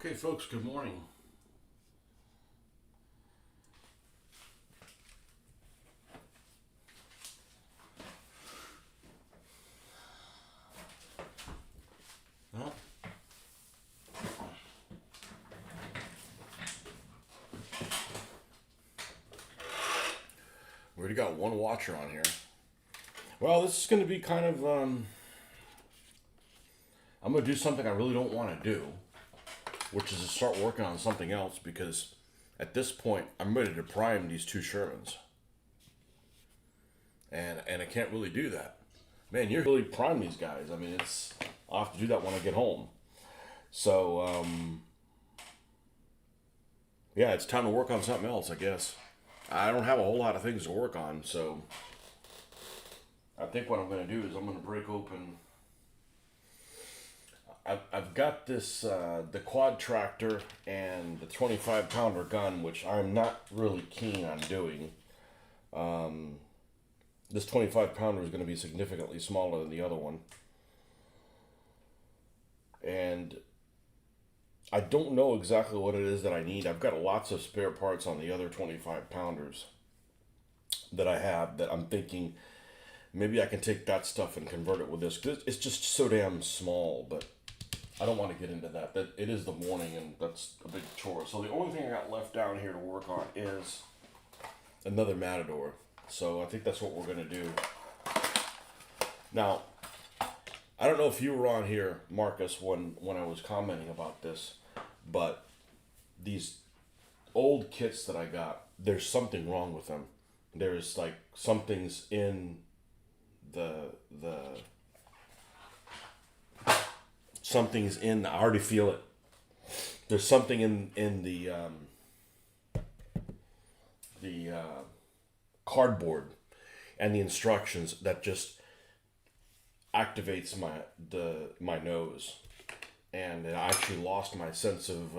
Okay, folks, good morning. Well, we already got one watcher on here. Well, this is going to be kind of, I'm going to do something I really don't want to do, which is to start working on something else because at this point, I'm ready to prime these two Shermans. And I can't really do that. Man, you're really prime these guys. I mean, I'll have to do that when I get home. So, yeah, it's time to work on something else, I guess. I don't have a whole lot of things to work on, so I think what I'm going to do is I'm going to break open. I've got this, the quad tractor and the 25 pounder gun, which I'm not really keen on doing. This 25 pounder is going to be significantly smaller than the other one. And I don't know exactly what it is that I need. I've got lots of spare parts on the other 25 pounders that I have that I'm thinking maybe I can take that stuff and convert it with this. 'Cause it's just so damn small, but I don't want to get into that. That it is the morning and that's a big chore. So the only thing I got left down here to work on is another Matador. So I think that's what we're going to do. Now, I don't know if you were on here, Marcus, when I was commenting about this, but these old kits that I got, there's something wrong with them. There's like something's in the something's in. I already feel it. There's something in the cardboard and the instructions that just activates my nose, and I actually lost my sense of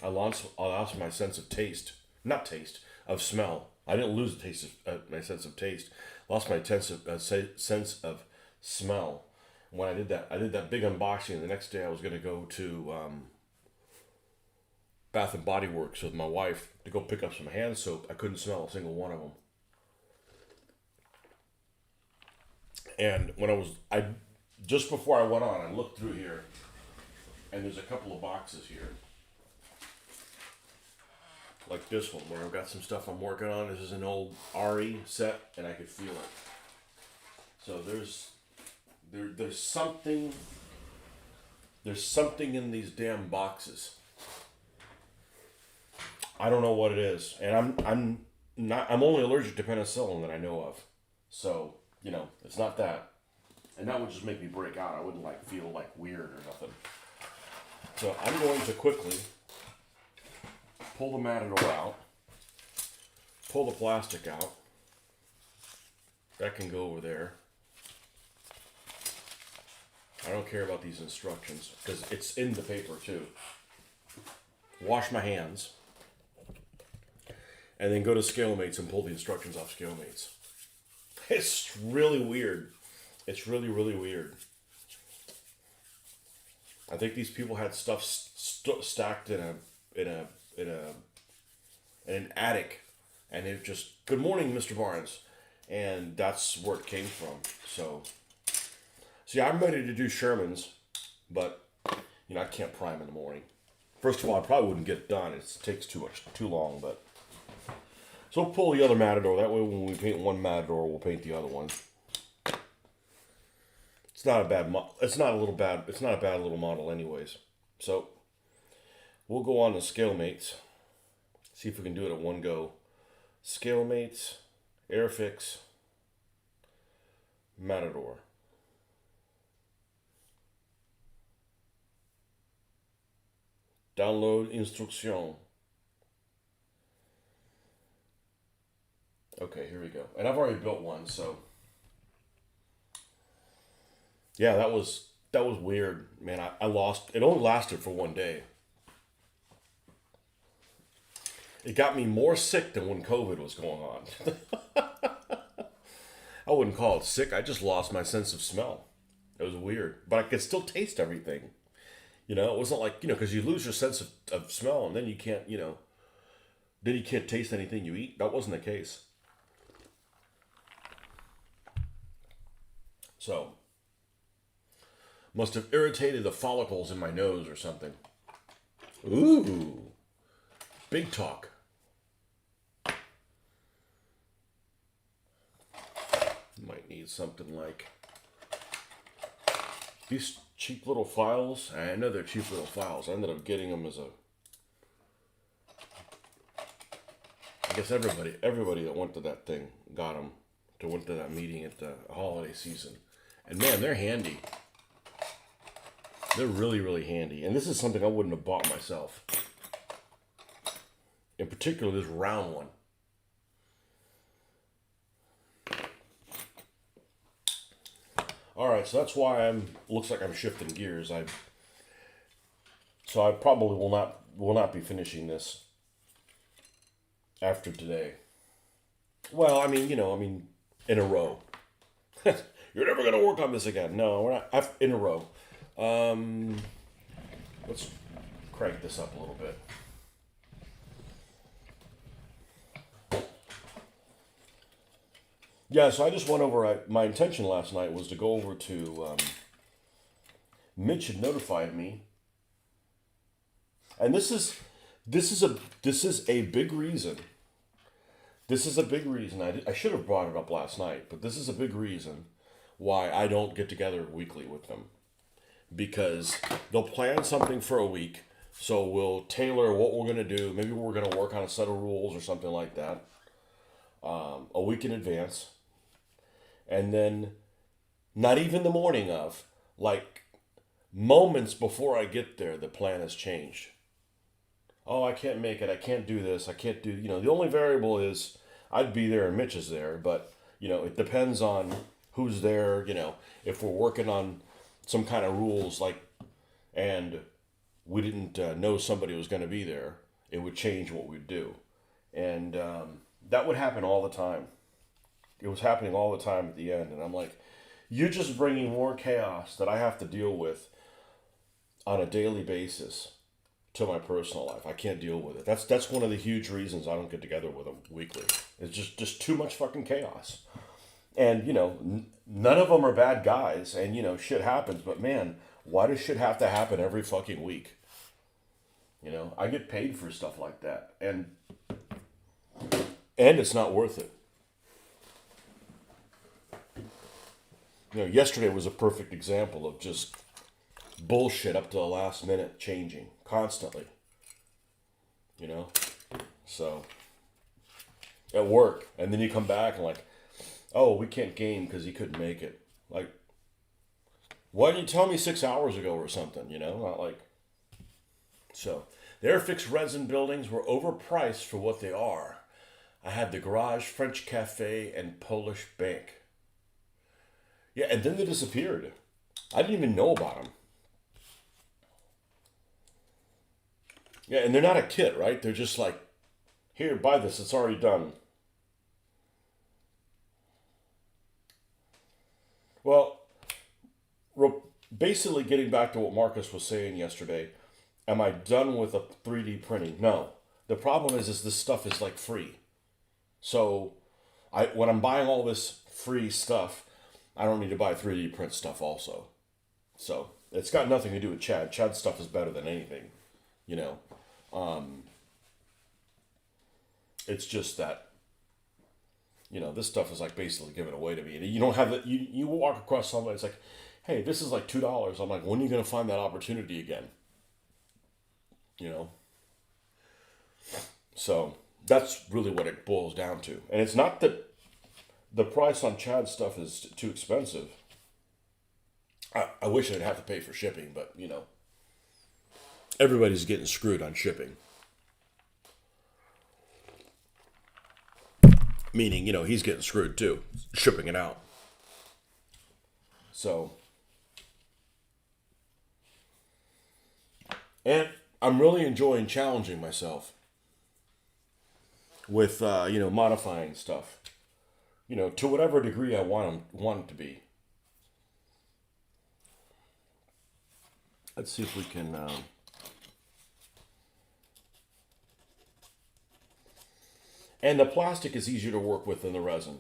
I lost my sense of taste, not taste of smell. I didn't lose the taste of my sense of taste. Lost my sense of smell when I did that. I did that big unboxing, and the next day I was going to go to Bath and Body Works with my wife to go pick up some hand soap. I couldn't smell a single one of them. And when I just before I went on, I looked through here, and there's a couple of boxes here, like this one where I've got some stuff I'm working on. This is an old RE set, and I could feel it. So there's something in these damn boxes. I don't know what it is, and I'm only allergic to penicillin that I know of. So, it's not that. And that would just make me break out. I wouldn't feel weird or nothing. So I'm going to quickly pull the Matador out, pull the plastic out. That can go over there. I don't care about these instructions because it's in the paper too. Wash my hands. And then go to ScaleMates and pull the instructions off ScaleMates. It's really weird. It's really, really weird. I think these people had stuff stacked in an attic, and it just, "Good morning, Mr. Barnes," and that's where it came from. So, see, I'm ready to do Shermans, but I can't prime in the morning. First of all, I probably wouldn't get it done. It takes too long, but. So we'll pull the other Matador. That way when we paint one Matador, we'll paint the other one. It's not a bad it's not a bad little model anyways. So we'll go on to ScaleMates. See if we can do it at one go. ScaleMates, Airfix, Matador. Download instruction. Okay, here we go. And I've already built one, so yeah, that was weird, man. I lost. It only lasted for one day. It got me more sick than when COVID was going on. I wouldn't call it sick. I just lost my sense of smell. It was weird, but I could still taste everything. It wasn't like, because you lose your sense of smell and then you can't, then you can't taste anything you eat. That wasn't the case. So, must have irritated the follicles in my nose or something. Ooh, big talk. Might need something like these cheap little files. I know they're cheap little files. I ended up getting them as I guess everybody that went to that thing got them went to that meeting at the holiday season. And man, they're handy. They're really, really handy. And this is something I wouldn't have bought myself. In particular, this round one. All right, so that's why looks like I'm shifting gears. So I probably will not be finishing this after today. Well, in a row. You're never gonna work on this again. No, we're not. In a row. Let's crank this up a little bit. Yeah, so I just went over. My intention last night was to go over to. Mitch had notified me, and this is a big reason. This is a big reason. I should have brought it up last night, but this is a big reason why I don't get together weekly with them, because they'll plan something for a week. So we'll tailor what we're gonna do. Maybe we're gonna work on a set of rules or something like that, a week in advance. And then, not even the morning of, like moments before I get there, the plan has changed. Oh, I can't make it. I can't do this. I can't do, the only variable is I'd be there and Mitch is there. But, it depends on who's there, if we're working on some kind of rules, and we didn't know somebody was going to be there, it would change what we'd do. And that would happen all the time. It was happening all the time at the end. And I'm like, you're just bringing more chaos that I have to deal with on a daily basis to my personal life. I can't deal with it. That's one of the huge reasons I don't get together with them weekly. It's just too much fucking chaos. And, none of them are bad guys. And, shit happens. But, man, why does shit have to happen every fucking week? I get paid for stuff like that. And it's not worth it. Yesterday was a perfect example of just bullshit up to the last minute changing constantly. So at work, and then you come back and oh, we can't game because he couldn't make it. Like, why didn't you tell me 6 hours ago or something? Not like. So their fixed resin buildings were overpriced for what they are. I had the garage, French cafe, and Polish bank. Yeah, and then they disappeared. I didn't even know about them. Yeah, and they're not a kit, right? They're just like, here, buy this. It's already done. Well, basically getting back to what Marcus was saying yesterday, am I done with a 3D printing? No. The problem is this stuff is free. So when I'm buying all this free stuff, I don't need to buy 3D print stuff also. So it's got nothing to do with Chad. Chad's stuff is better than anything, It's just that, this stuff is basically given away to me. And you don't have that. You walk across somebody, it's like, hey, this is $2. I'm like, when are you going to find that opportunity again? So that's really what it boils down to. And it's not that the price on Chad's stuff is too expensive. I wish I'd have to pay for shipping, but, everybody's getting screwed on shipping. Meaning, he's getting screwed too, shipping it out. So, and I'm really enjoying challenging myself with, modifying stuff. To whatever degree I want it to be. Let's see if we can. And the plastic is easier to work with than the resin.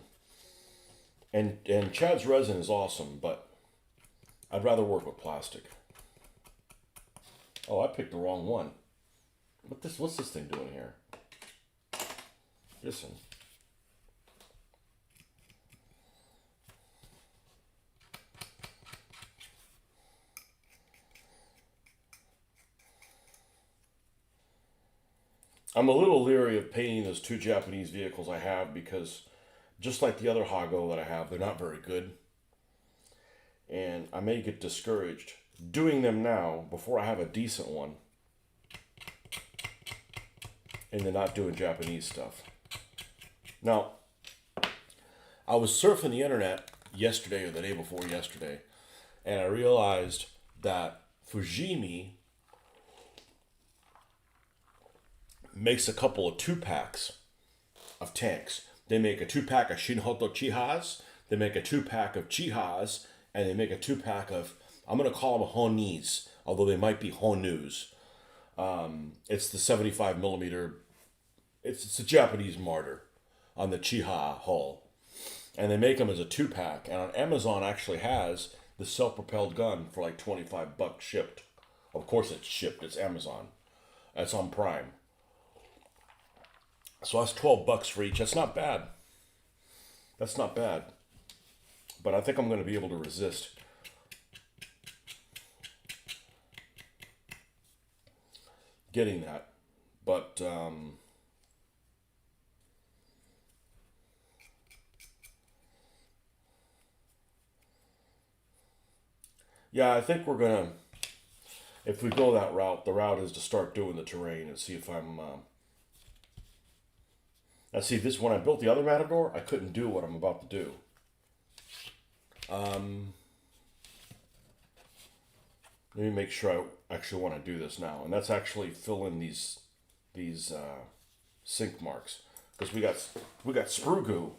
And Chad's resin is awesome, but I'd rather work with plastic. Oh, I picked the wrong one. What's this thing doing here? Listen. I'm a little leery of painting those two Japanese vehicles I have because just like the other Hago that I have, they're not very good. And I may get discouraged doing them now before I have a decent one and then not doing Japanese stuff. Now, I was surfing the internet yesterday or the day before yesterday, and I realized that Fujimi makes a couple of 2-packs of tanks. They make a 2-pack of Shinhoto Chihas, they make a 2-pack of Chihas, and they make a 2-pack of, I'm going to call them Honis, although they might be Honus. It's the 75 millimeter, it's a Japanese mortar on the Chiha hull. And they make them as a 2-pack. And on Amazon actually has the self-propelled gun for like $25 shipped. Of course it's shipped, it's Amazon. That's on Prime. So that's $12 for each. That's not bad. That's not bad. But I think I'm going to be able to resist getting that. But yeah, I think we're going to, if we go that route, the route is to start doing the terrain and see if I'm now, see, this when I built the other Matador, I couldn't do what I'm about to do. Let me make sure I actually want to do this now, and that's actually fill in these sink marks because we got sprue goo.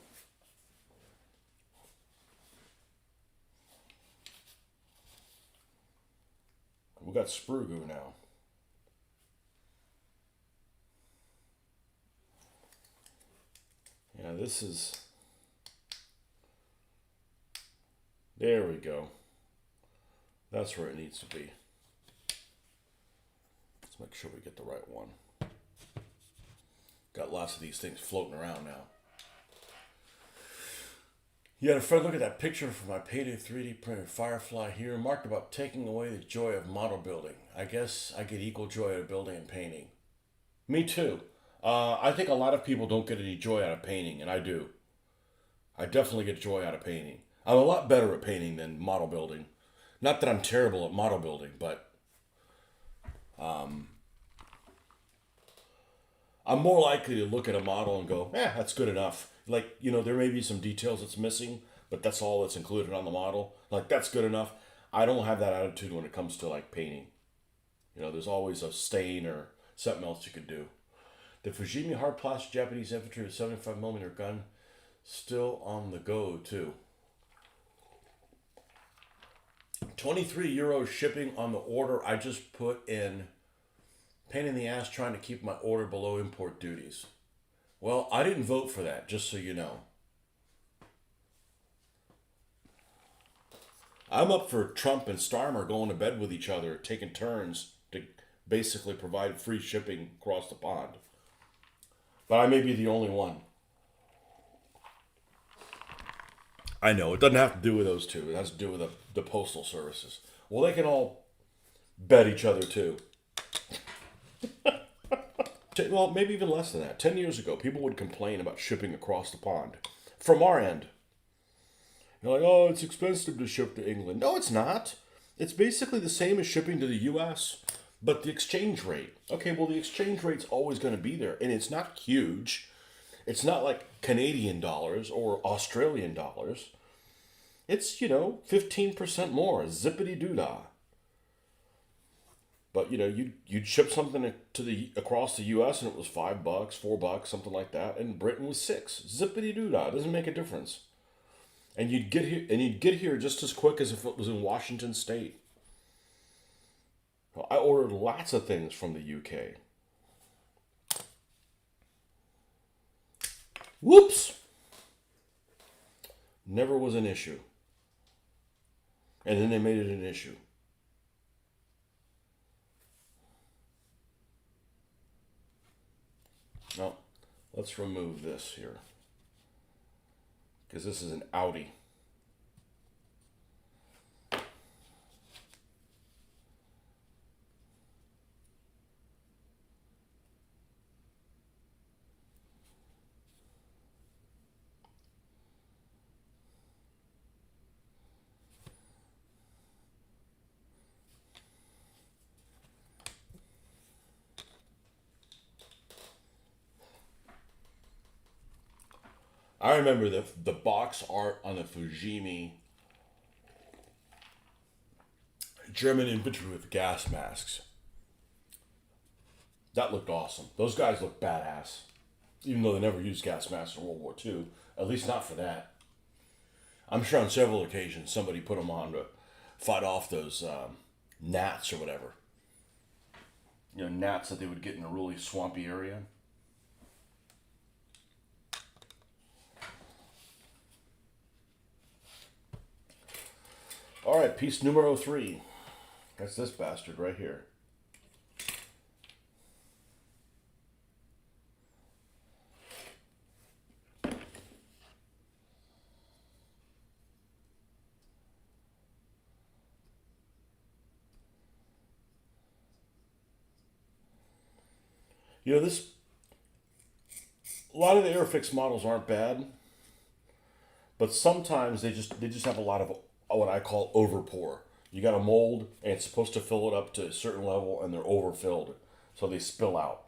We got sprue goo now. Yeah, this is. There we go. That's where it needs to be. Let's make sure we get the right one. Got lots of these things floating around now. Yeah, Fred, look at that picture from my painted 3D printed Firefly here, marked about taking away the joy of model building. I guess I get equal joy out of building and painting. Me too. I think a lot of people don't get any joy out of painting, and I do. I definitely get joy out of painting. I'm a lot better at painting than model building. Not that I'm terrible at model building, but I'm more likely to look at a model and go, that's good enough. Like, there may be some details that's missing, but that's all that's included on the model. Like, that's good enough. I don't have that attitude when it comes to, like, painting. There's always a stain or something else you could do. The Fujimi hard plastic Japanese infantry with 75mm gun still on the go, too. €23 shipping on the order I just put in. Pain in the ass trying to keep my order below import duties. Well, I didn't vote for that, just so you know. I'm up for Trump and Starmer going to bed with each other, taking turns to basically provide free shipping across the pond. But I may be the only one. I know, it doesn't have to do with those two. It has to do with the postal services. Well, they can all bet each other too. Well, maybe even less than that. 10 years ago, people would complain about shipping across the pond. From our end. You're like, oh, it's expensive to ship to England. No, it's not. It's basically the same as shipping to the U.S., but the exchange rate. Okay, well, the exchange rate's always going to be there, and it's not huge. It's not like Canadian dollars or Australian dollars. It's, 15% more. Zippity-doo-dah. But you'd ship something across the U.S. and it was $5, $4, something like that, and Britain was $6. Zippity doo dah. It doesn't make a difference. And you'd get here just as quick as if it was in Washington State. Well, I ordered lots of things from the UK. Whoops! Never was an issue. And then they made it an issue. Now, let's remove this here. Because this is an Audi. I remember the box art on the Fujimi German infantry with gas masks. That looked awesome. Those guys look badass. Even though they never used gas masks in World War II. At least not for that. I'm sure on several occasions somebody put them on to fight off those gnats or whatever. You know, gnats that they would get in a really swampy area. All right, piece numero 3. That's this bastard right here. You know, a lot of the Airfix models aren't bad, but sometimes they just have a lot of what I call overpour. You got a mold and it's supposed to fill it up to a certain level and they're overfilled, so they spill out.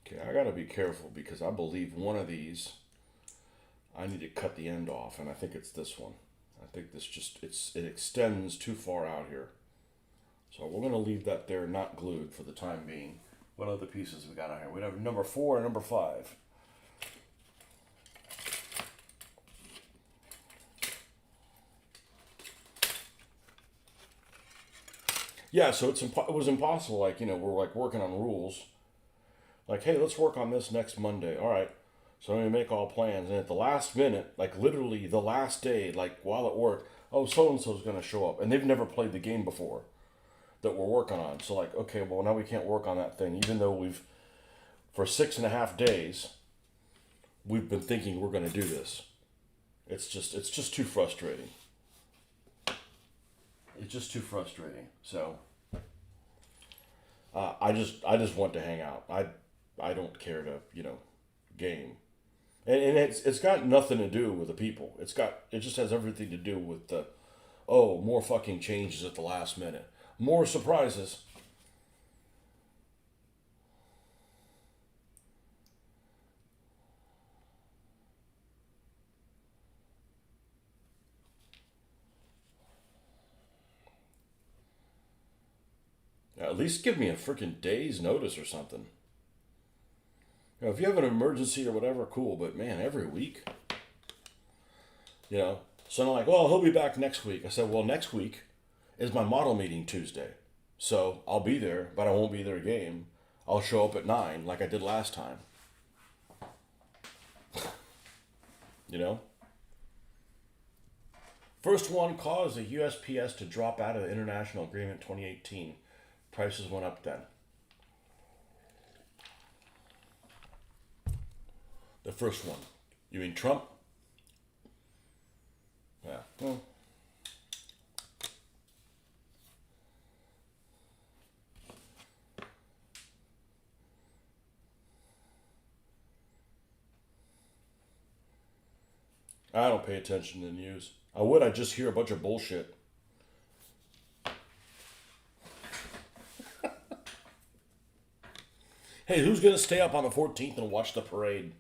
Okay, I gotta be careful because I believe one of these I need to cut the end off, and I think it's this one. I think this it extends too far out here. So we're gonna leave that there, not glued for the time being. What other pieces we got on here? We have number 4 and number 5. Yeah, so it was impossible. Like, you know, we're like working on rules. Like, hey, let's work on this next Monday. All right. So we make all plans, and at the last minute, like literally the last day, like while at work, oh, so and so's gonna show up, and they've never played the game before that we're working on. So like, okay, well now we can't work on that thing, even though for 6.5 days we've been thinking we're gonna do this. It's just too frustrating. It's just too frustrating. So I just want to hang out. I don't care to game, and it's got nothing to do with the people. It just has everything to do with the more fucking changes at the last minute, more surprises. At least give me a freaking day's notice or something. If you have an emergency or whatever, cool. But man, every week, you know. So I'm like, well, he'll be back next week. I said, well, next week is my model meeting Tuesday, so I'll be there, but I won't be there game. I'll show up at 9 like I did last time. You know. First one caused the USPS to drop out of the International Agreement 2018. Prices went up then. The first one. You mean Trump? Yeah. Well. I don't pay attention to the news. I just hear a bunch of bullshit. Hey, who's going to stay up on the 14th and watch the parade?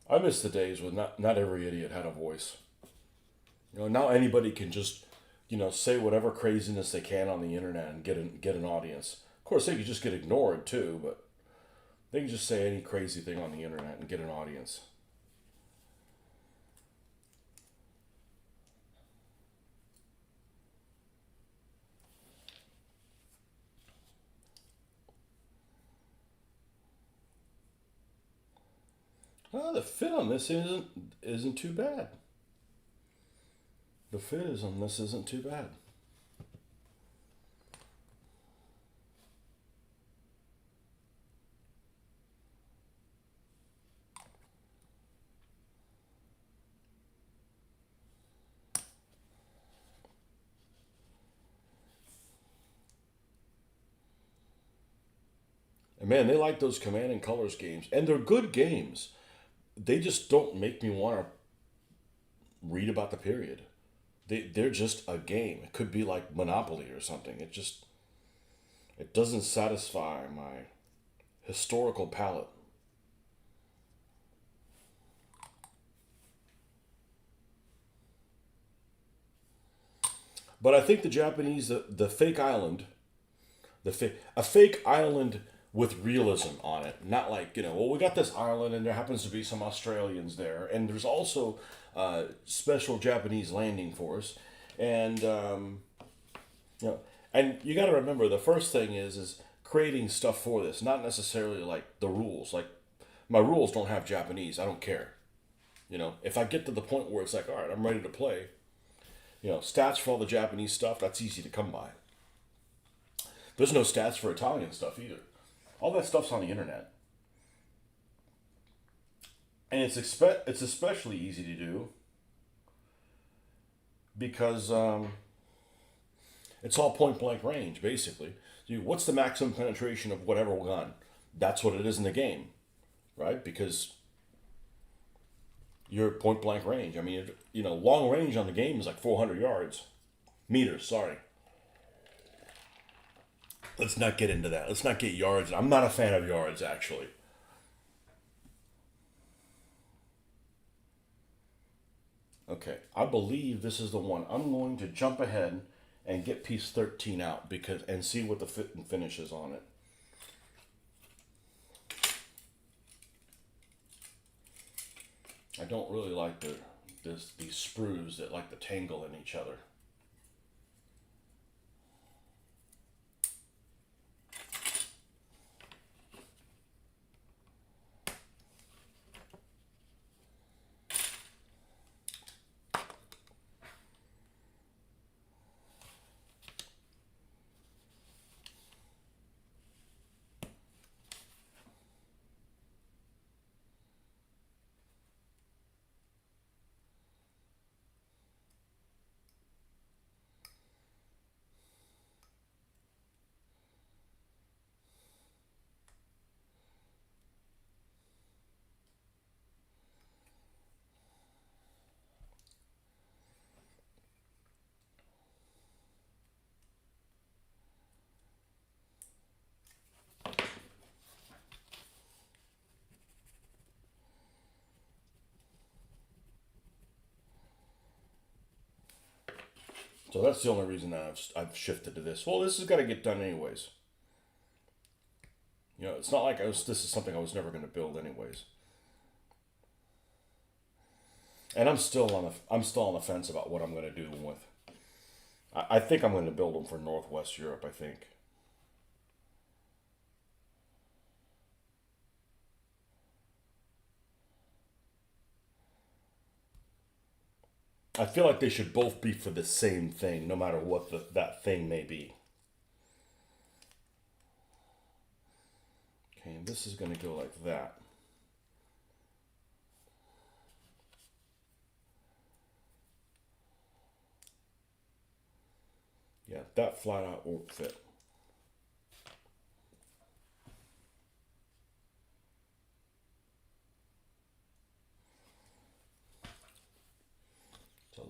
I miss the days when not every idiot had a voice. Now anybody can just, say whatever craziness they can on the internet and get an audience. Of course, they could just get ignored too, but they can just say any crazy thing on the internet and get an audience. The fit on this isn't too bad. The fit is on this isn't too bad. And man, they like those Command and Colors games, and they're good games. They just don't make me want to read about the period. They're just a game. It could be like Monopoly or something. It doesn't satisfy my historical palate. But I think the Japanese, the fake island, a fake island with realism on it, not like well, we got this island and there happens to be some Australians there, and there's also special Japanese landing force, and you know, and you got to remember the first thing is creating stuff for this, not necessarily like the rules. Like my rules don't have Japanese. I don't care. If I get to the point where it's like, all right, I'm ready to play. Stats for all the Japanese stuff, that's easy to come by. There's no stats for Italian stuff either. All that stuff's on the internet. And it's especially easy to do because it's all point blank range, basically. What's the maximum penetration of whatever gun? That's what it is in the game, right? Because you're point blank range. I mean, long range on the game is like 400 yards. Meters, sorry. Let's not get into that. Let's not get yards. I'm not a fan of yards, actually. Okay, I believe this is the one. I'm going to jump ahead and get piece 13 out and see what the fit and finish is on it. I don't really like these sprues that like to tangle in each other. So that's the only reason that I've shifted to this. Well, this has got to get done anyways. It's not like this is something I was never going to build anyways. And I'm still on the fence about what I'm going to do them with. I think I'm going to build them for Northwest Europe. I think. I feel like they should both be for the same thing, no matter what that thing may be. Okay, and this is going to go like that. Yeah, that flat out won't fit.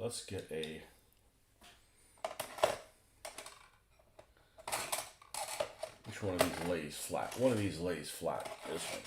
let's get a. Which one of these lays flat? One of these lays flat. This one.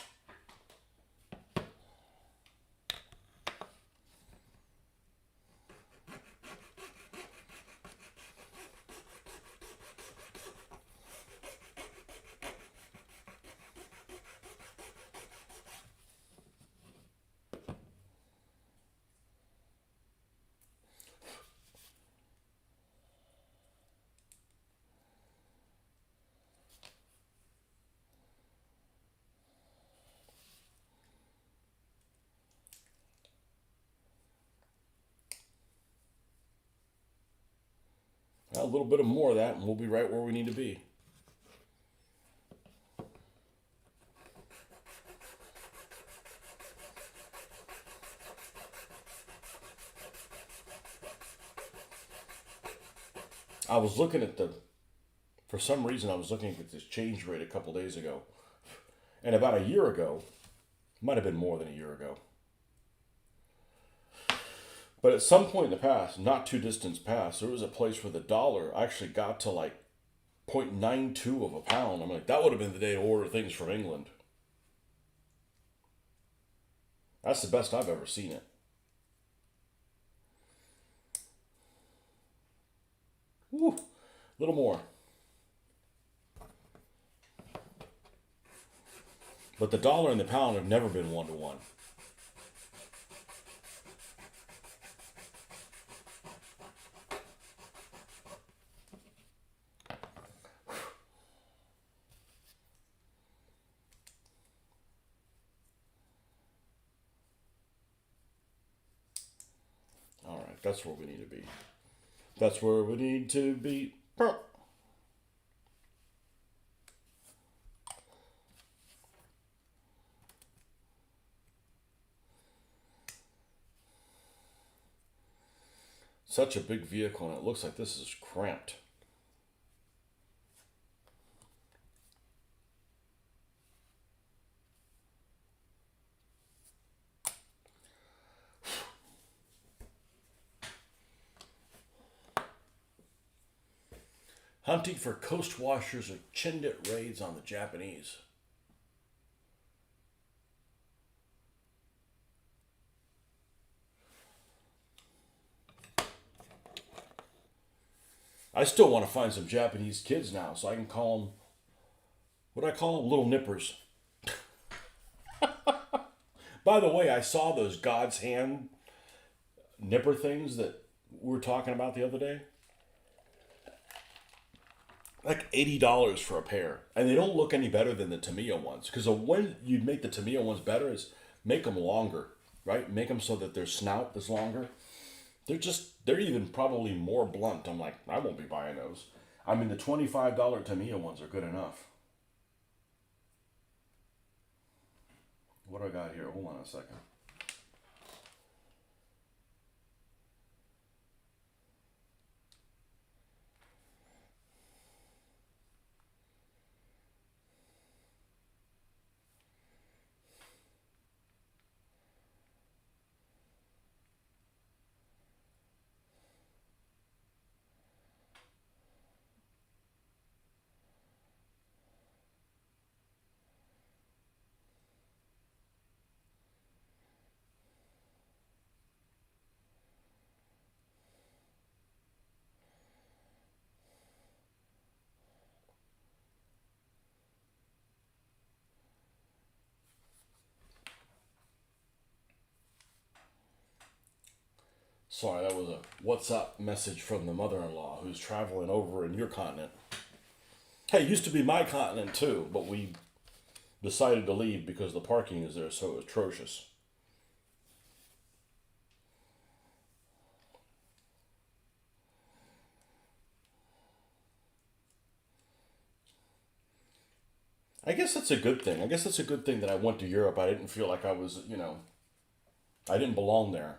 A little bit of more of that, and we'll be right where we need to be. I was looking at for some reason, I was looking at this change rate a couple days ago. And about a year ago, might have been more than a year ago, but at some point in the past, not too distant past, there was a place where the dollar actually got to like 0.92 of a pound. I'm like, that would have been the day to order things from England. That's the best I've ever seen it. Woo, a little more. But the dollar and the pound have never been 1-to-1. All right, that's where we need to be. That's where we need to be. Such a big vehicle, and it looks like this is cramped. Hunting for coast washers or Chindit raids on the Japanese. I still want to find some Japanese kids now so I can call them, what do I call them? Little nippers. By the way, I saw those God's hand nipper things that we were talking about the other day. Like $80 for a pair. And they don't look any better than the Tamiya ones. Because the way you'd make the Tamiya ones better is make them longer, right? Make them so that their snout is longer. They're even probably more blunt. I'm like, I won't be buying those. I mean, the $25 Tamiya ones are good enough. What do I got here? Hold on a second. Sorry, that was a what's up message from the mother-in-law who's traveling over in your continent. Hey, it used to be my continent too, but we decided to leave because the parking is there so atrocious. I guess that's a good thing. I guess that's a good thing that I went to Europe. I didn't feel like I was, I didn't belong there.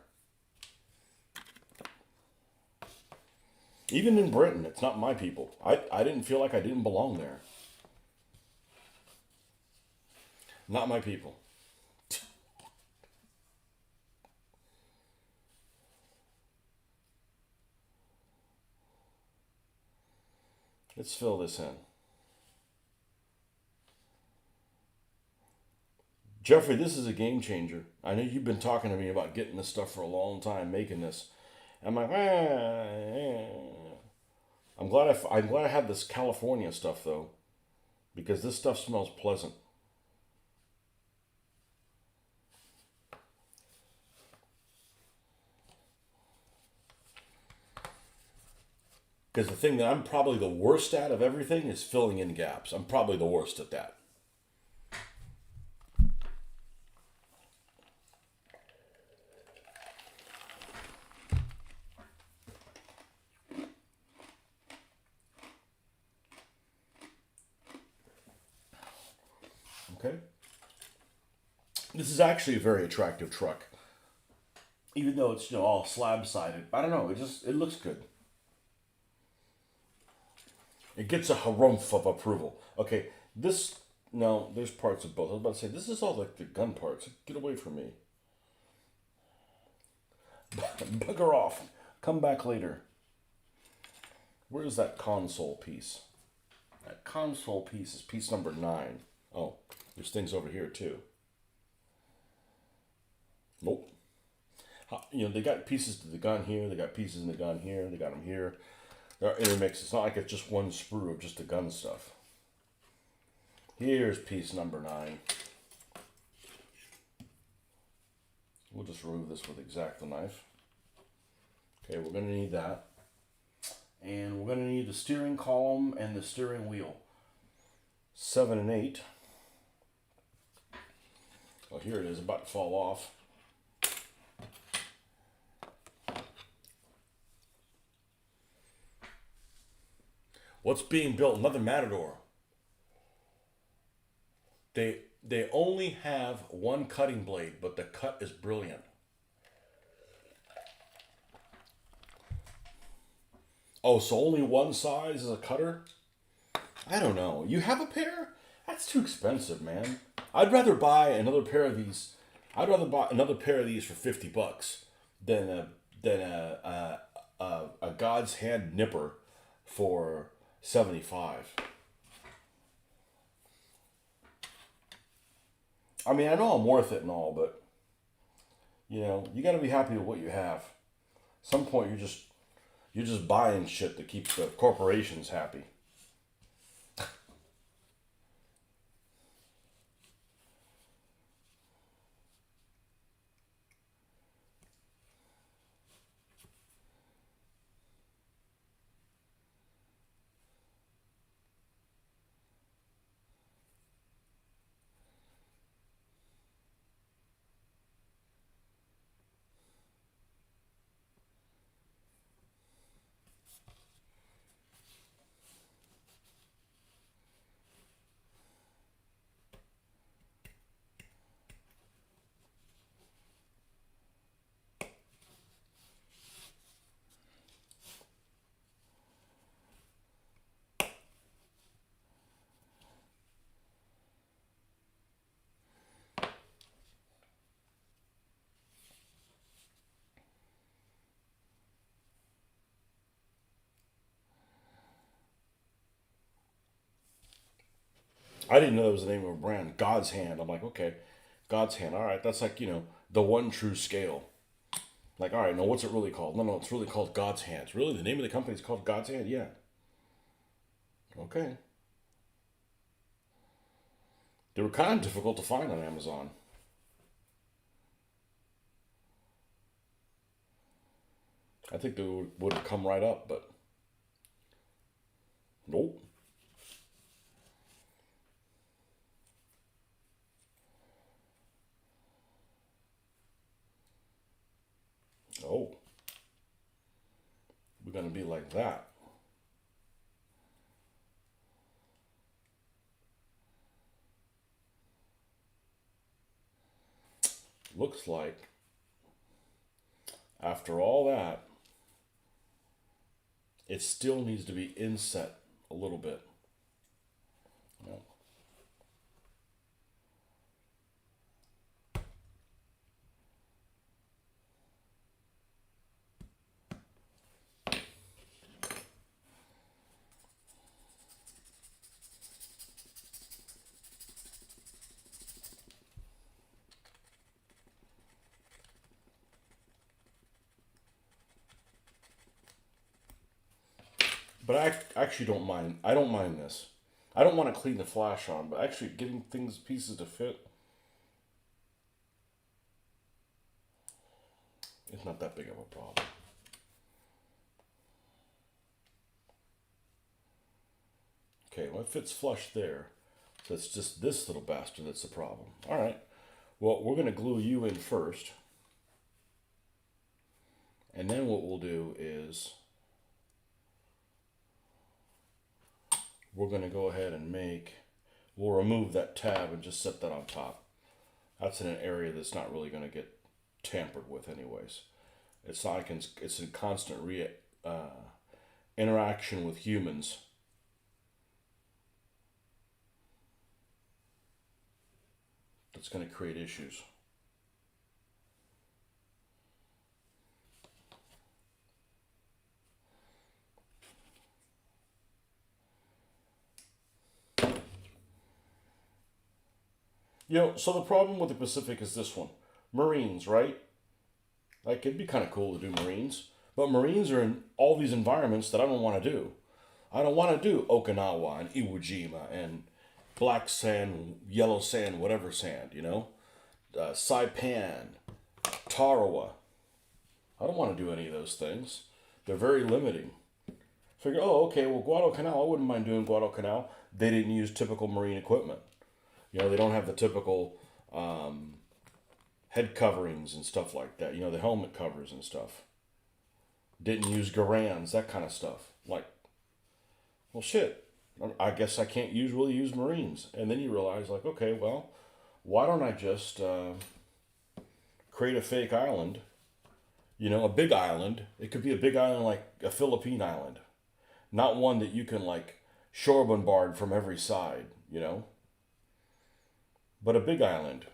Even in Britain, it's not my people. I didn't feel like I didn't belong there. Not my people. Let's fill this in. Jeffrey, this is a game changer. I know you've been talking to me about getting this stuff for a long time, making this. I'm like, I'm glad I have this California stuff though, because this stuff smells pleasant. Because the thing that I'm probably the worst at of everything is filling in gaps. I'm probably the worst at that. Okay. This is actually a very attractive truck. Even though it's all slab sided. I don't know, it looks good. It gets a harumph of approval. Okay, this no, there's parts of both. I was about to say this is all like the gun parts. Get away from me. Bugger off. Come back later. Where's that console piece? That console piece is piece number 9. Oh, there's things over here too. Nope. They got pieces to the gun here. They got pieces in the gun here. They got them here. They're intermixed. It's not like it's just one sprue of just the gun stuff. Here's piece number 9. We'll just remove this with X-Acto knife. Okay, we're going to need that. And we're going to need the steering column and the steering wheel. 7 and 8. Oh, here it is, about to fall off. What's being built? Another Matador. They only have one cutting blade, but the cut is brilliant. Oh, so only one size is a cutter? I don't know. You have a pair? That's too expensive, man. I'd rather buy another pair of these. I'd rather buy another pair of these for $50 than a God's hand nipper for 75. I mean, I know I'm worth it and all, but you got to be happy with what you have. At some point, you're just buying shit to keep the corporations happy. I didn't know that was the name of a brand. God's Hand. I'm like, okay, God's Hand. All right, that's like the one true scale. Like, all right, no, what's it really called? No, it's really called God's Hands. Really, the name of the company is called God's Hand. Yeah. Okay. They were kind of difficult to find on Amazon. I think they would have come right up, but nope. Oh, we're gonna be like that. Looks like after all that, it still needs to be inset a little bit. No. But I actually don't mind. I don't mind this. I don't want to clean the flash on, but actually getting pieces to fit, it's not that big of a problem. Okay, well, it fits flush there. So it's just this little bastard that's the problem. All right. Well, we're going to glue you in first. And then what we'll do is we're going to go ahead and we'll remove that tab and just set that on top. That's in an area that's not really going to get tampered with anyways. It's not like it's in constant interaction with humans. That's going to create issues. So the problem with the Pacific is this one. Marines, right? Like, it'd be kind of cool to do Marines. But Marines are in all these environments that I don't want to do. I don't want to do Okinawa and Iwo Jima and black sand, yellow sand, whatever sand. Saipan, Tarawa. I don't want to do any of those things. They're very limiting. Figure, oh, okay, well, Guadalcanal, I wouldn't mind doing Guadalcanal. They didn't use typical Marine equipment. They don't have the typical head coverings and stuff like that. The helmet covers and stuff. Didn't use Garans, that kind of stuff. Like, well, shit. I guess I can't really use Marines. And then you realize, like, okay, well, why don't I just create a fake island? A big island. It could be a big island like a Philippine island. Not one that you can, like, shore bombard from every side. But a big island.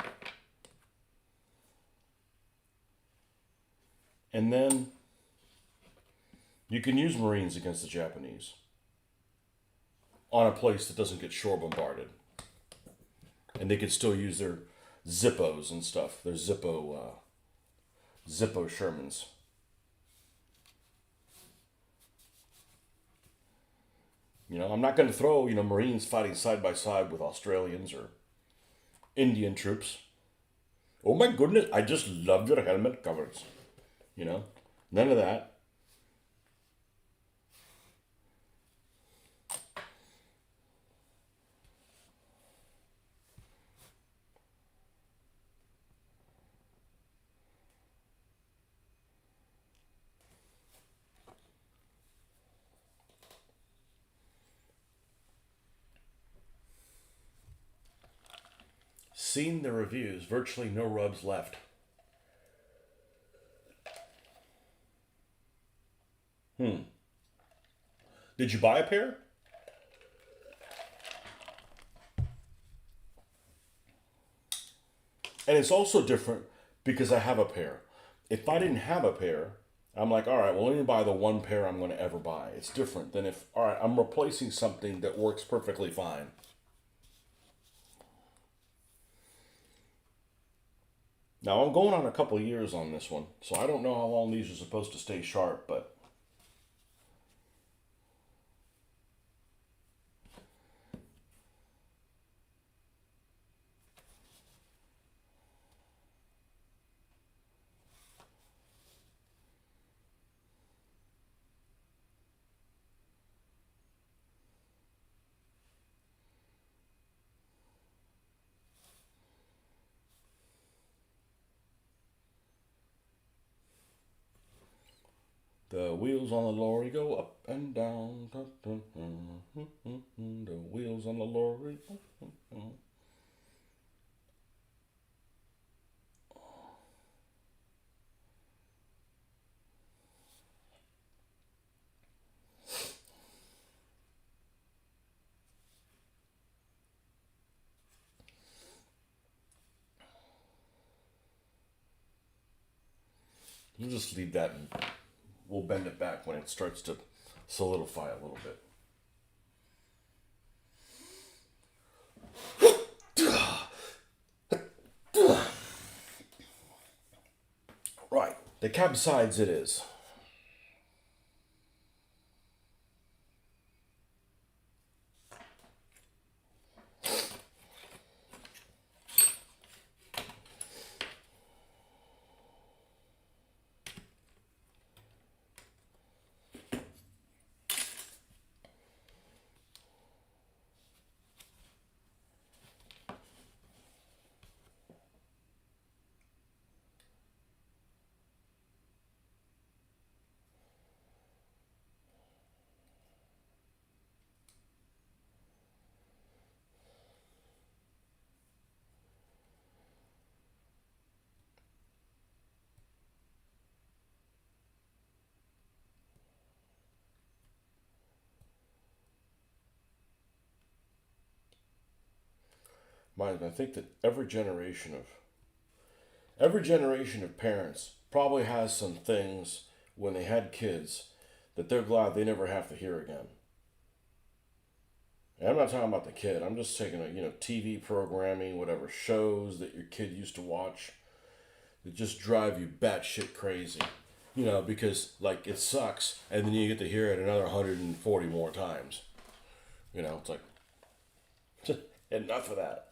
And then you can use Marines against the Japanese on a place that doesn't get shore bombarded. And they can still use their Zippos and stuff. Their Zippo Shermans. I'm not going to throw, Marines fighting side by side with Australians or Indian troops. Oh my goodness, I just love your helmet covers. None of that. Seen the reviews, virtually no rubs left. Did you buy a pair? And it's also different because I have a pair. If I didn't have a pair, I'm like, all right, well, let me buy the one pair I'm going to ever buy. It's different than if, all right, I'm replacing something that works perfectly fine. Now, I'm going on a couple of years on this one, so I don't know how long these are supposed to stay sharp, but the wheels on the lorry go up and down. The wheels on the lorry. We'll just leave that and we'll bend it back when it starts to solidify a little bit. Right, the cab sides it is. I think that every generation of parents probably has some things when they had kids that they're glad they never have to hear again. And I'm not talking about the kid. I'm just taking TV programming, whatever shows that your kid used to watch that just drive you batshit crazy. Because like it sucks, and then you get to hear it another 140 more times. It's like enough of that.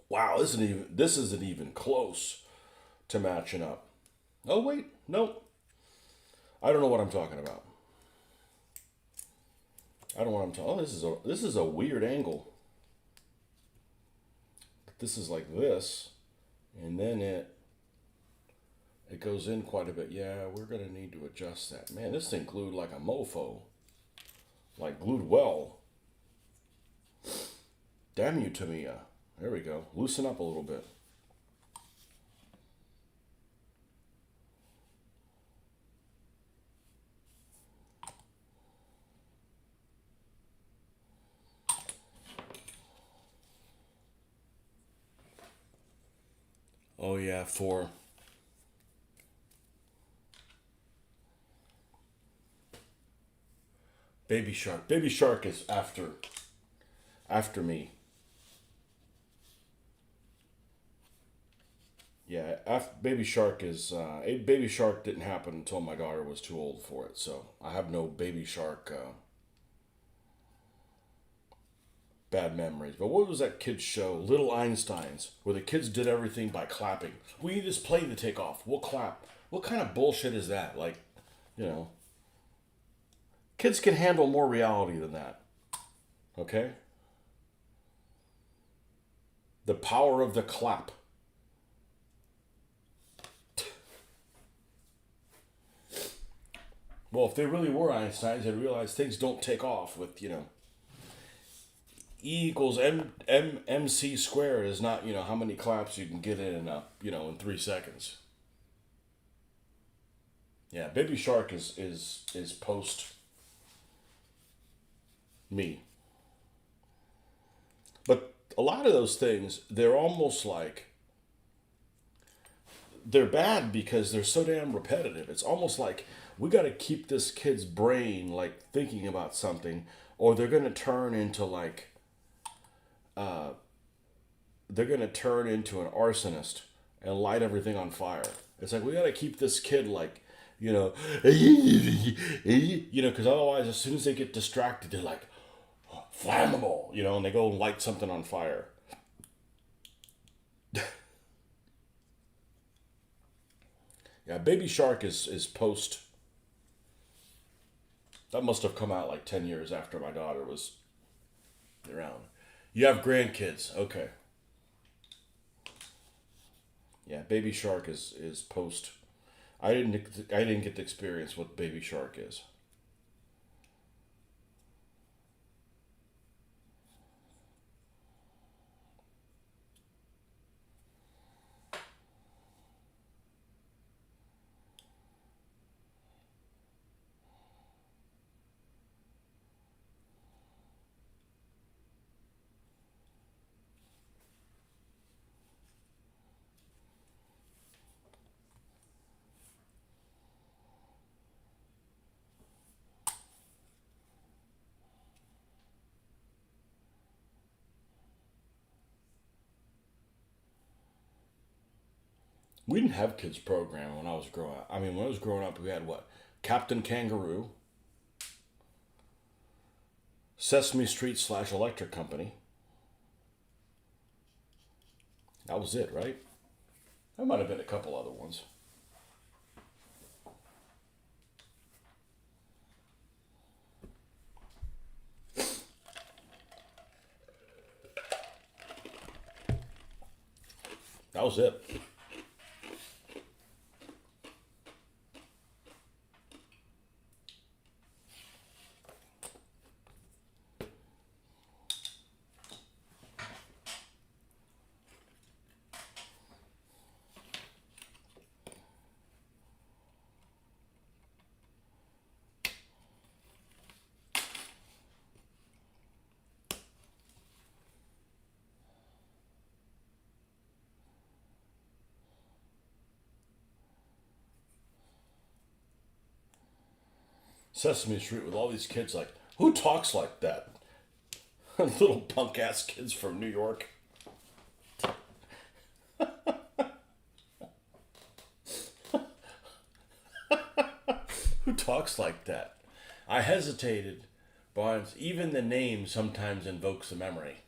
Wow, this isn't even close to matching up. Oh wait, no, I don't know what I'm talking about. I don't know what I'm talking. Oh, this is a weird angle. This is like this, and then it goes in quite a bit. Yeah, we're gonna need to adjust that. Man, this thing glued like a mofo, like glued well. Damn you, Tamiya. There we go. Loosen up a little bit. Oh yeah, for Baby Shark. Baby Shark is after me. Yeah, Baby Shark is Baby Shark didn't happen until my daughter was too old for it. So I have no Baby Shark bad memories. But what was that kids show, Little Einsteins, where the kids did everything by clapping? We need this plane to take off. We'll clap. What kind of bullshit is that? Like, you know, kids can handle more reality than that. Okay? The power of the clap. Well, if they really were Einsteins, they'd realize things don't take off with, E equals MC squared is not, how many claps you can get in 3 seconds. Yeah, Baby Shark is post me. But a lot of those things, they're almost like they're bad because they're so damn repetitive. It's almost like we got to keep this kid's brain like thinking about something, or they're gonna turn into an arsonist and light everything on fire. It's like we got to keep this kid like, because otherwise, as soon as they get distracted, they're like flammable, and they go and light something on fire. Yeah, Baby Shark is post. That must have come out like 10 years after my daughter was around. You have grandkids, okay? Yeah, Baby Shark is post. I didn't get to experience what Baby Shark is. We didn't have kids program when I was growing up. I mean, when I was growing up, we had what? Captain Kangaroo, Sesame Street / Electric Company. That was it, right? There might have been a couple other ones. That was it. Sesame Street with all these kids like, who talks like that? Little punk ass kids from New York. Who talks like that? I hesitated, but even the name sometimes invokes a memory.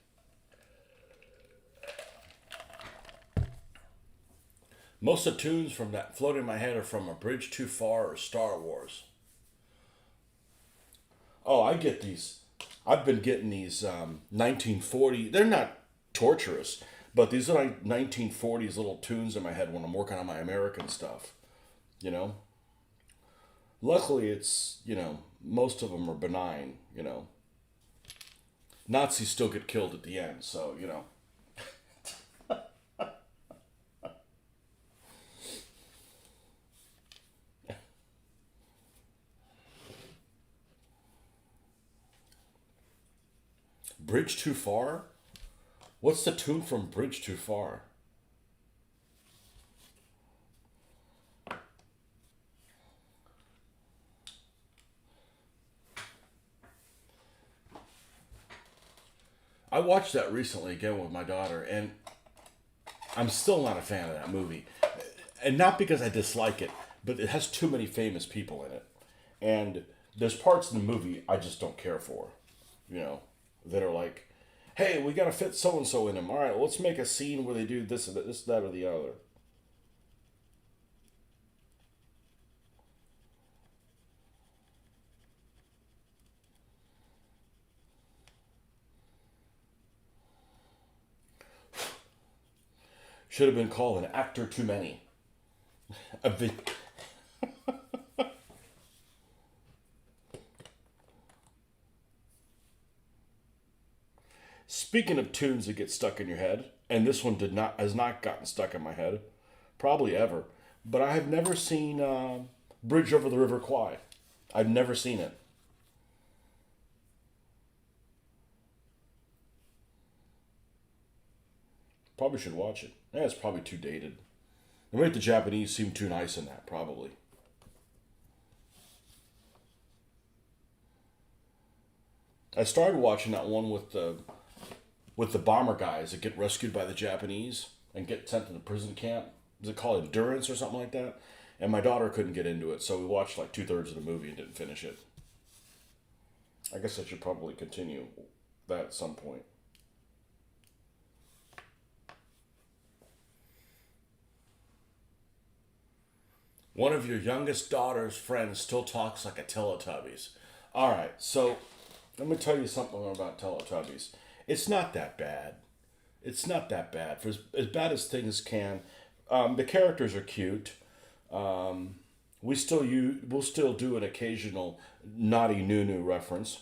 Most of the tunes from that floating in my head are from A Bridge Too Far or Star Wars. Oh, I get these. I've been getting these 1940. They're not torturous, but these are like 1940s little tunes in my head when I'm working on my American stuff. You know. Luckily, it's most of them are benign. Nazis still get killed at the end, so Bridge Too Far? What's the tune from Bridge Too Far? I watched that recently again with my daughter, and I'm still not a fan of that movie. And not because I dislike it, but it has too many famous people in it. And there's parts in the movie I just don't care for, you know, that are like, hey, we got to fit so and so in them. All right, let's make a scene where they do this, this, that, or the other. Should have been called An Actor Too Many. A vi- Speaking of tunes that get stuck in your head, and this one did not has not gotten stuck in my head, probably ever. But I have never seen Bridge Over the River Kwai. I've never seen it. Probably should watch it. Yeah, it's probably too dated. The way the Japanese seem too nice in that, probably. I started watching that one with the bomber guys that get rescued by the Japanese and get sent to the prison camp. Was it called Endurance or something like that? And my daughter couldn't get into it, so we watched like 2/3 of the movie and didn't finish it. I guess I should probably continue that at some point. One of your youngest daughter's friends still talks like a Teletubbies. All right, so let me tell you something about Teletubbies. It's not that bad. It's not that bad. For as bad as things can, the characters are cute. We'll still do an occasional naughty Nunu reference.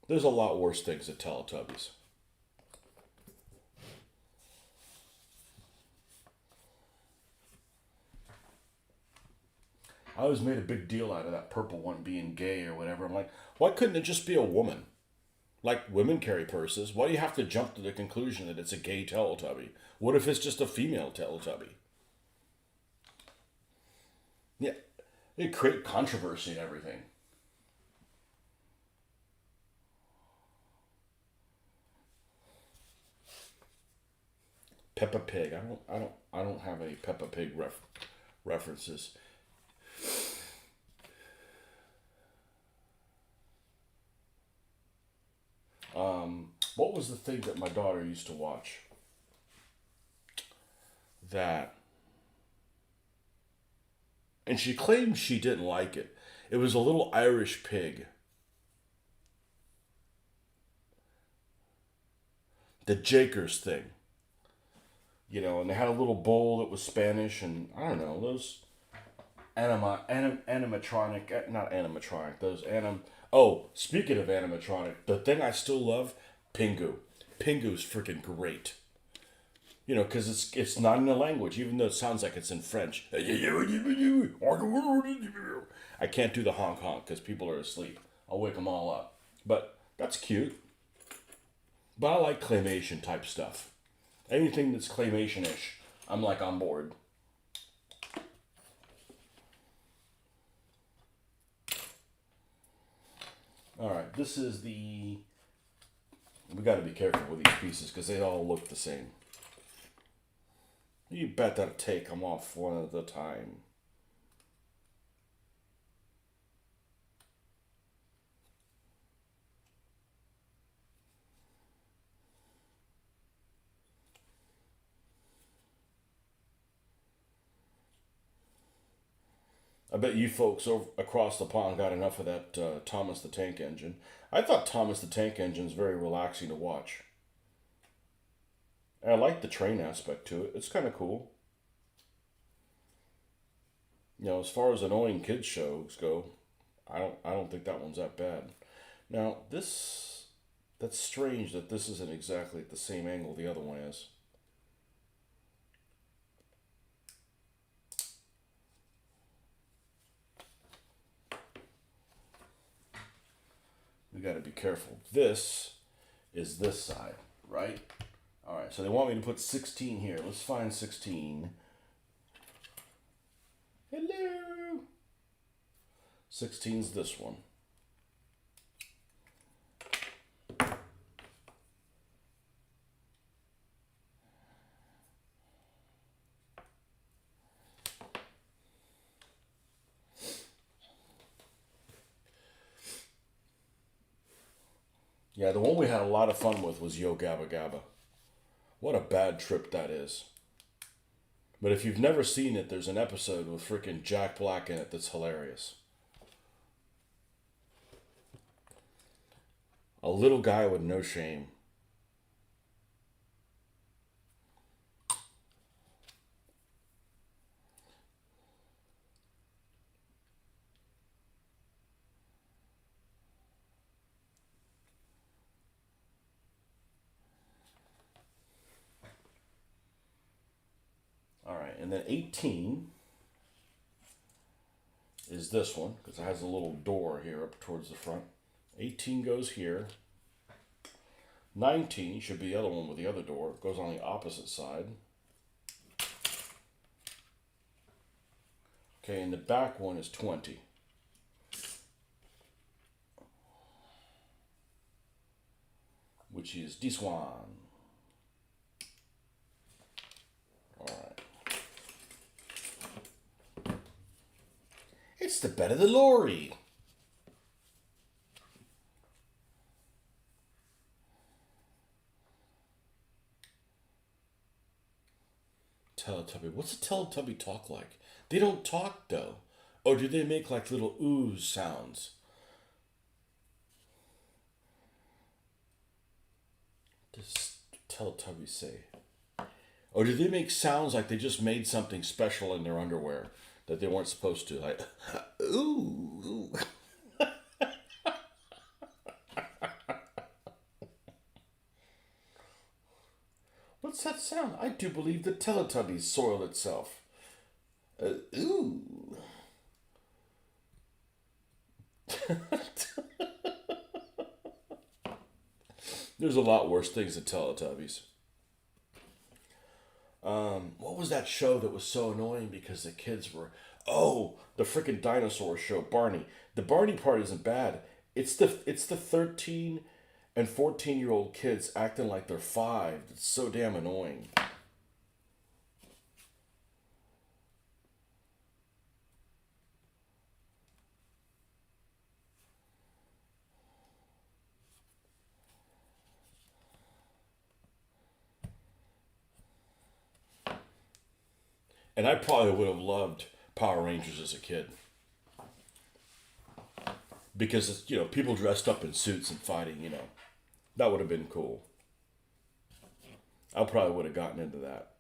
There's a lot worse things than Teletubbies. I always made a big deal out of that purple one being gay or whatever. I'm like, why couldn't it just be a woman? Like women carry purses. Why do you have to jump to the conclusion that it's a gay Teletubby? What if it's just a female Teletubby? Yeah, they create controversy and everything. Peppa Pig. I don't have any Peppa Pig references. What was the thing that my daughter used to watch? That, and she claimed she didn't like it. It was a little Irish pig. The Jakers thing. And they had a little bowl that was Spanish, and I don't know, those animatronic, not animatronic, those oh, speaking of animatronic, the thing I still love, Pingu. Pingu's freaking great. Because it's not in the language, even though it sounds like it's in French. I can't do the honk honk because people are asleep. I'll wake them all up. But that's cute. But I like claymation type stuff. Anything that's claymation-ish, I'm like on board. All right, this is the. We got to be careful with these pieces because they all look the same. You better take them off one at a time. I bet you folks over across the pond got enough of that Thomas the Tank Engine. I thought Thomas the Tank Engine is very relaxing to watch. And I like the train aspect to it. It's kind of cool. You know, as far as annoying kids shows go, I don't think that one's that bad. Now this that's strange that this isn't exactly at the same angle the other one is. We got to be careful. This is this side, right? All right, so they want me to put 16 here. Let's find 16. Hello. 16's this one. Yeah, the one we had a lot of fun with was Yo Gabba Gabba. What a bad trip that is. But if you've never seen it, there's an episode with freaking Jack Black in it that's hilarious. A little guy with no shame. All right, and then 18 is this one because it has a little door here up towards the front. 18 goes here. 19 should be the other one with the other door. It goes on the opposite side. Okay, and the back one is 20. Which is this one. Alright. It's the bed of the lorry. Teletubby. What's a Teletubby talk like? They don't talk though. Or do they make like little ooze sounds? Does Teletubbies say? Or do they make sounds like they just made something special in their underwear that they weren't supposed to? Like, ooh. What's that sound? I do believe the Teletubbies soiled itself. Ooh. There's a lot worse things than Teletubbies. What was that show that was so annoying because the kids were... Oh, the freaking dinosaur show, Barney. The Barney part isn't bad. It's the 13 and 14-year-old kids acting like they're 5. It's so damn annoying. And I probably would have loved Power Rangers as a kid. Because it's, people dressed up in suits and fighting. That would have been cool. I probably would have gotten into that.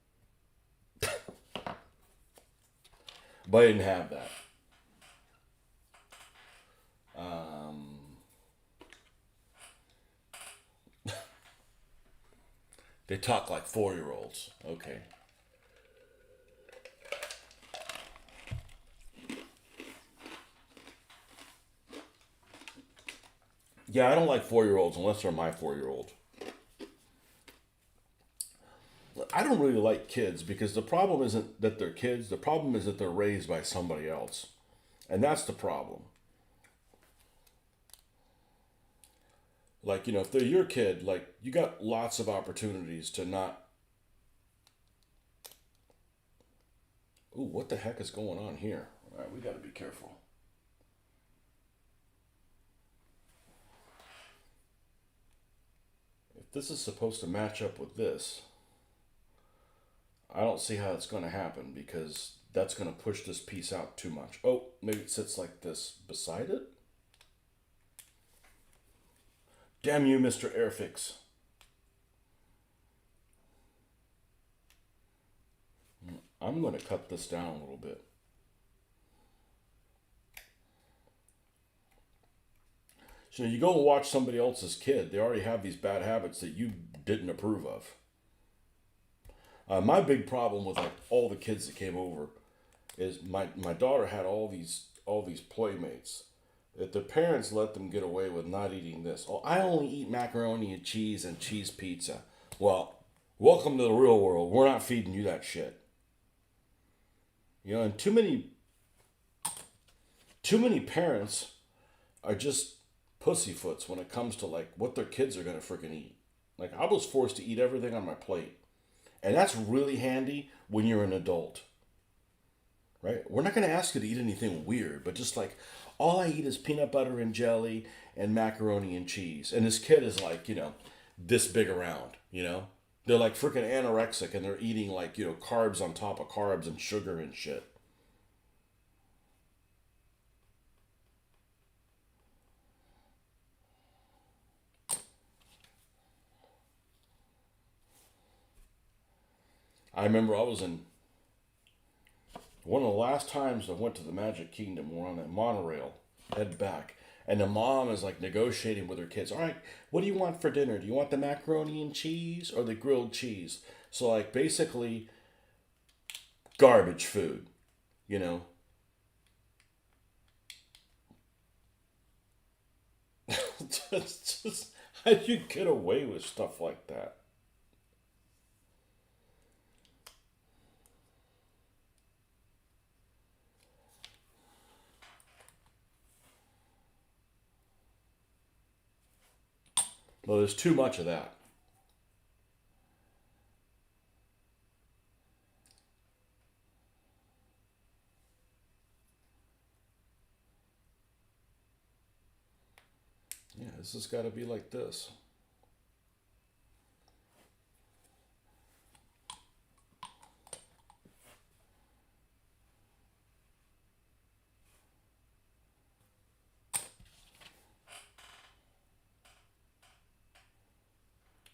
But I didn't have that. They talk like 4-year-olds. Okay. Yeah, I don't like 4-year-olds unless they're my 4-year-old. I don't really like kids because the problem isn't that they're kids. The problem is that they're raised by somebody else. And that's the problem. Like, if they're your kid, like, you got lots of opportunities to not. Ooh, what the heck is going on here? All right, we got to be careful. If this is supposed to match up with this, I don't see how it's going to happen because that's going to push this piece out too much. Oh, maybe it sits like this beside it? Damn you, Mr. Airfix. I'm going to cut this down a little bit. So you go and watch somebody else's kid, they already have these bad habits that you didn't approve of. My big problem with like all the kids that came over is my daughter had all these playmates that the parents let them get away with not eating this. Oh, I only eat macaroni and cheese pizza. Well, welcome to the real world. We're not feeding you that shit. And too many parents are just pussyfoots when it comes to like what their kids are gonna freaking eat. Like I was forced to eat everything on my plate. And that's really handy when you're an adult. Right? We're not gonna ask you to eat anything weird, but just like all I eat is peanut butter and jelly and macaroni and cheese. And this kid is like, this big around. They're like freaking anorexic and they're eating like, carbs on top of carbs and sugar and shit. I remember I was in one of the last times I went to the Magic Kingdom. We're on that monorail, head back. And the mom is like negotiating with her kids. All right, what do you want for dinner? Do you want the macaroni and cheese or the grilled cheese? So, like, basically, garbage food, you know? just, how do you get away with stuff like that? Well, there's too much of that. Yeah, this has got to be like this.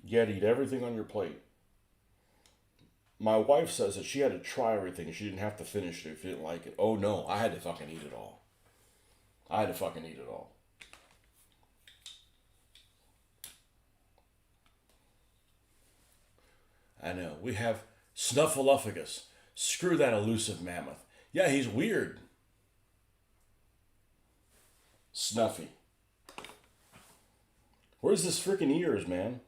You had to eat everything on your plate. My wife says that she had to try everything. She didn't have to finish it if she didn't like it. Oh no, I had to fucking eat it all. I had to fucking eat it all. I know. We have Snuffleupagus. Screw that elusive mammoth. Yeah, he's weird. Snuffy. Where's his freaking ears, man?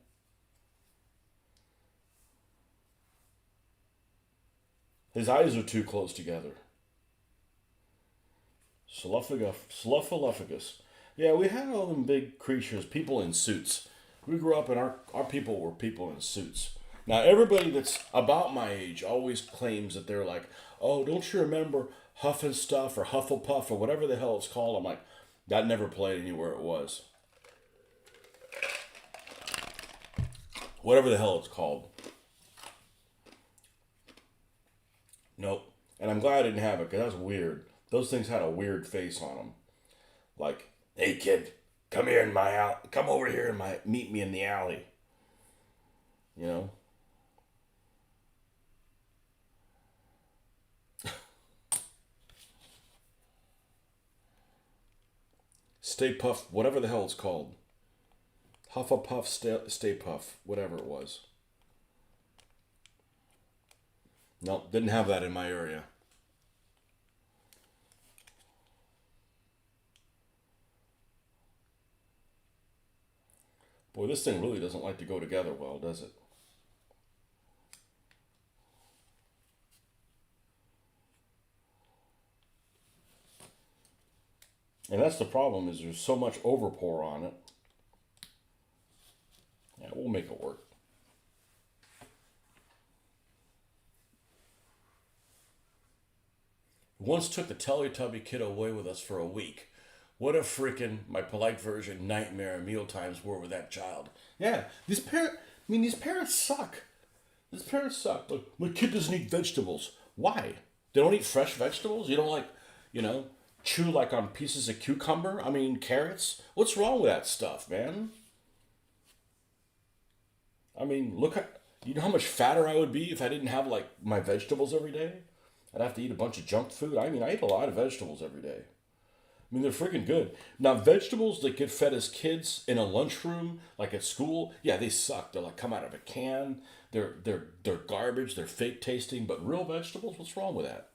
His eyes are too close together. Snuffleupagus. Yeah, we had all them big creatures, people in suits. We grew up and our people were people in suits. Now, everybody that's about my age always claims that they're like, oh, don't you remember Huff and Stuff or Hufflepuff or whatever the hell it's called? I'm like, that never played anywhere it was. Whatever the hell it's called. Nope. And I'm glad I didn't have it because that's weird. Those things had a weird face on them. Like, hey kid, come here in my alley. Come over here and meet me in the alley. You know. Stay Puff, whatever the hell it's called. Hufflepuff, Stay Puff, whatever it was. Nope, didn't have that in my area. Boy, this thing really doesn't like to go together well, does it? And that's the problem, is there's so much overpour on it. Yeah, we'll make it work. Once took the Teletubby kid away with us for a week. What a freaking, my polite version, nightmare meal times were with that child. Yeah, these parents suck. These parents suck. Look, my kid doesn't eat vegetables. Why? They don't eat fresh vegetables? You don't like, you know, chew like on pieces of cucumber? I mean, carrots? What's wrong with that stuff, man? I mean, you know how much fatter I would be if I didn't have like my vegetables every day? I'd have to eat a bunch of junk food. I mean, I eat a lot of vegetables every day. I mean, they're freaking good. Now, vegetables that get fed as kids in a lunchroom, like at school, yeah, they suck. They're like come out of a can. They're garbage. They're fake tasting. But real vegetables, what's wrong with that?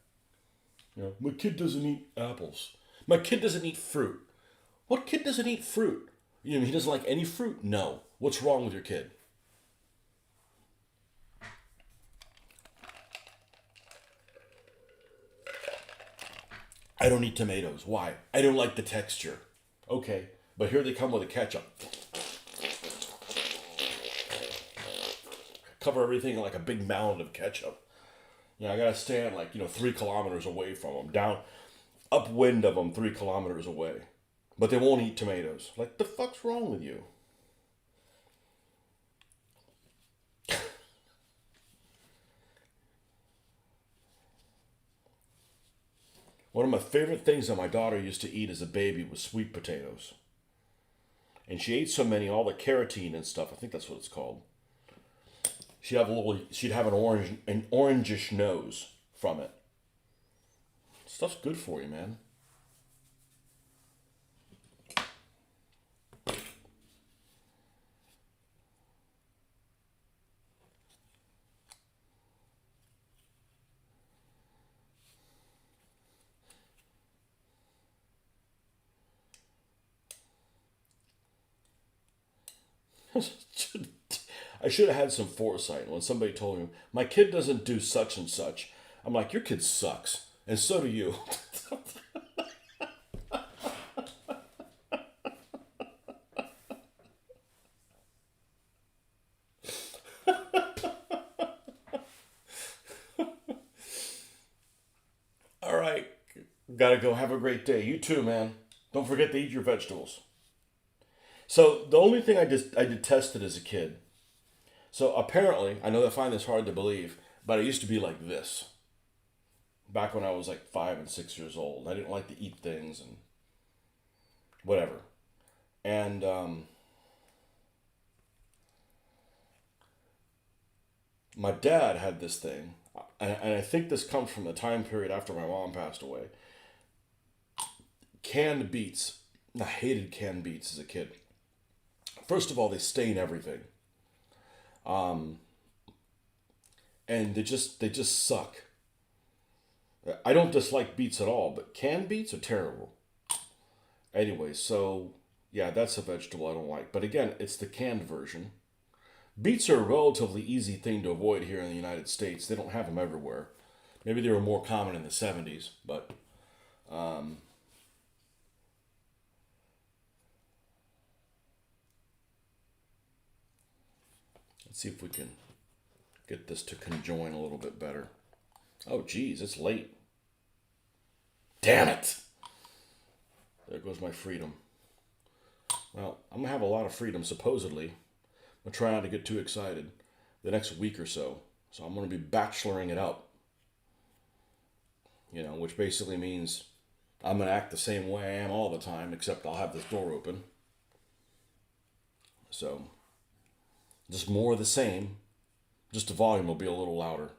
You know, my kid doesn't eat apples. My kid doesn't eat fruit. What kid doesn't eat fruit? You know, he doesn't like any fruit? No. What's wrong with your kid? I don't eat tomatoes. Why? I don't like the texture. Okay, but here they come with a ketchup. Cover everything in like a big mound of ketchup. You know, I gotta stand like, 3 kilometers away from them, down, upwind of them 3 kilometers away. But they won't eat tomatoes. Like, the fuck's wrong with you? One of my favorite things that my daughter used to eat as a baby was sweet potatoes. And she ate so many, all the carotene and stuff, I think that's what it's called. She'd have an orangish nose from it. Stuff's good for you, man. I should have had some foresight when somebody told me, my kid doesn't do such and such. I'm like, your kid sucks. And so do you. All right. Gotta go. Have a great day. You too, man. Don't forget to eat your vegetables. So the only thing I detested as a kid. So apparently, I know I find this hard to believe, but I used to be like this back when I was like 5 and 6 years old. I didn't like to eat things and whatever. And my dad had this thing, and I think this comes from the time period after my mom passed away. Canned beets. I hated canned beets as a kid. First of all, they stain everything, and they just suck. I don't dislike beets at all, but canned beets are terrible. Anyway, so yeah, that's a vegetable I don't like. But again, it's the canned version. Beets are a relatively easy thing to avoid here in the United States. They don't have them everywhere. Maybe they were more common in the 70s, but um, let's see if we can get this to conjoin a little bit better. Oh, geez, it's late. Damn it! There goes my freedom. Well, I'm going to have a lot of freedom, supposedly. I'm going to try not to get too excited the next week or so. So I'm going to be bacheloring it up, which basically means I'm going to act the same way I am all the time, except I'll have this door open. So, just more of the same, just the volume will be a little louder.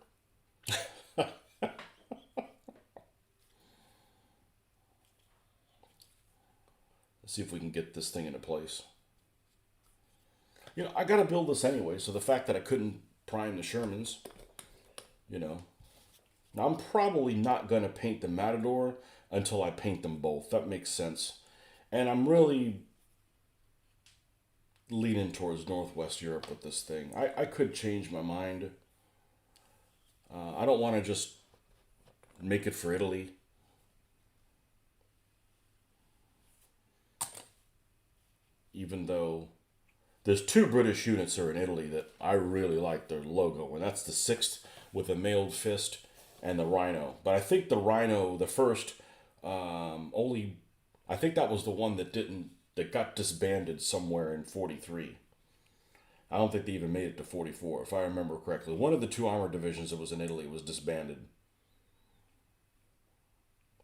Let's see if we can get this thing into place. I got to build this anyway, so the fact that I couldn't prime the Shermans, you know. Now, I'm probably not going to paint the Matador until I paint them both. That makes sense. And I'm really leaning towards Northwest Europe with this thing. I could change my mind. I don't want to just make it for Italy. Even though there's two British units that are in Italy that I really like their logo, and that's the sixth with a mailed fist and the Rhino. But I think the Rhino, the first, only, I think that was the one that got disbanded somewhere in 43. I don't think they even made it to 44, if I remember correctly. One of the two armored divisions that was in Italy was disbanded.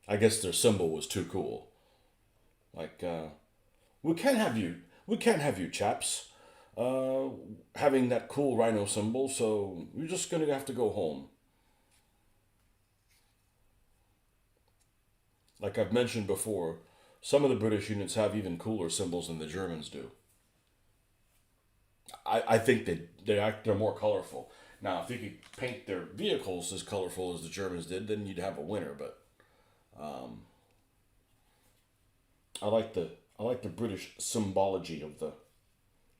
I guess their symbol was too cool. Like, we can't have you, we can't have you chaps uh, having that cool rhino symbol, so you're just gonna have to go home. Like I've mentioned before, some of the British units have even cooler symbols than the Germans do. I think they're more colorful. Now, if you could paint their vehicles as colorful as the Germans did, then you'd have a winner. But I like the British symbology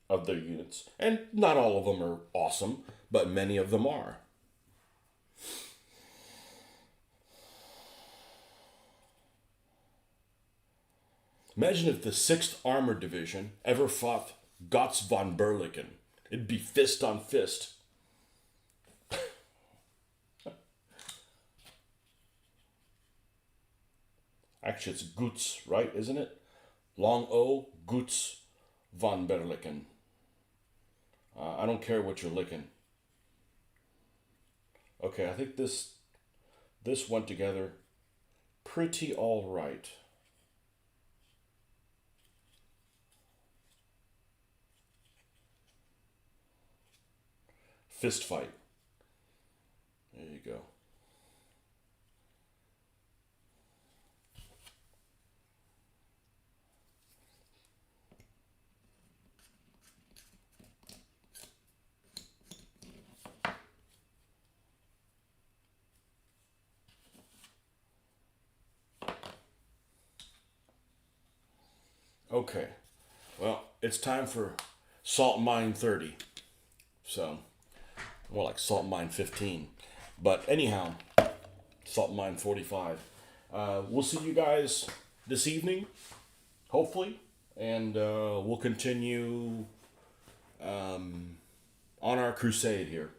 of their units, and not all of them are awesome, but many of them are. Imagine if the Sixth Armored Division ever fought Gotz von Berlichen. It'd be fist on fist. Actually, it's Gutz, right? Isn't it? Long O, Gutz von Berlichen. I don't care what you're licking. Okay, I think this went together pretty all right. Fist fight. There you go. Okay. Well, it's time for Salt Mine 30. So, more like Salt Mine 15. But anyhow, Salt Mine 45. We'll see you guys this evening, hopefully. And we'll continue on our crusade here.